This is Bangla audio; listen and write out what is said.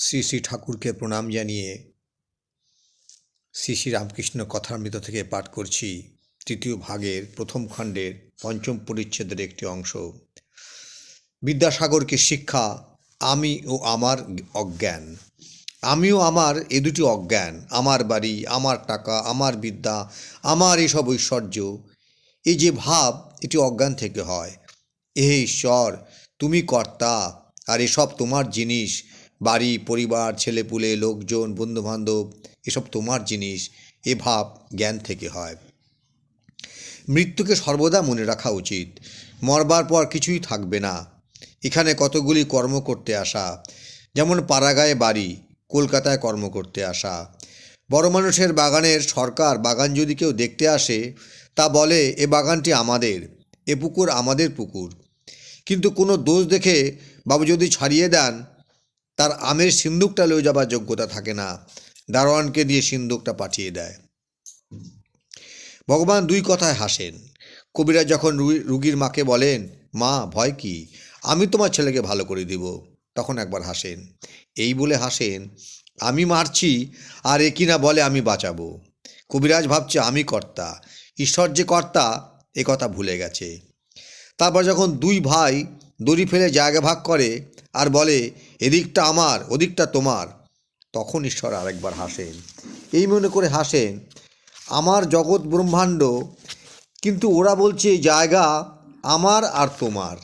শ্রী শ্রী ঠাকুরকে প্রণাম জানিয়ে শ্রী শ্রী রামকৃষ্ণ কথামৃত থেকে পাঠ করছি তৃতীয় ভাগের প্রথম খণ্ডের পঞ্চম পরিচ্ছেদের একটি অংশ। বিদ্যাসাগরকে শিক্ষা আমি ও আমার অজ্ঞান। আমি ও আমার এ দুটি অজ্ঞান, আমার বাড়ি, আমার টাকা, আমার বিদ্যা, আমার এসব ঐশ্বর্য, এই যে ভাব, এটি অজ্ঞান থেকে হয়। এ ঈশ্বর, তুমি কর্তা, আর এসব তোমার জিনিস। বাড়ি, পরিবার, ছেলেপুলে, লোকজন, বন্ধুবান্ধব, এসব তোমার জিনিস। এ ভাব জ্ঞান থেকে হয়। মৃত্যুকে সর্বদা মনে রাখা উচিত। মরবার পর কিছুই থাকবে না। এখানে কতগুলি কর্ম করতে আসা, যেমন পাড়াগাঁয়ে বাড়ি, কলকাতায় কর্ম করতে আসা। বড় মানুষের বাগানের সরকার বাগান যদি কেউ দেখতে আসে, তা বলে এ বাগানটি আমাদের, এ পুকুর আমাদের পুকুর। কিন্তু কোনো দোষ দেখে বাবু যদি ছাড়িয়ে দেন, তার আমের সিন্দুকটা লয়ে যাবার যোগ্যতা থাকে না, দারোয়ানকে দিয়ে সিন্দুকটা পাঠিয়ে দেয়। ভগবান দুই কথায় হাসেন। কবিরাজ যখন রুগীর মাকে বলেন, মা ভয় কি, আমি তোমার ছেলেকে ভালো করে দিব, তখন একবার হাসেন। এই বলে হাসেন, আমি মারছি আর এ কিনা বলে আমি বাঁচাবো। কবিরাজ ভাবছে আমি কর্তা, ঈশ্বর যে কর্তা এ কথা ভুলে গেছে। তারপর যখন দুই ভাই দড়ি ফেলে জায়গা ভাগ করে আর বলে এদিকটা আমার ওদিকটা তোমার, তখন ঈশ্বর আরেকবার হাসেন। এই মনে করে হাসেন, আমার জগৎ ব্রহ্মাণ্ড, কিন্তু ওরা বলছে জায়গা আমার আর তোমার।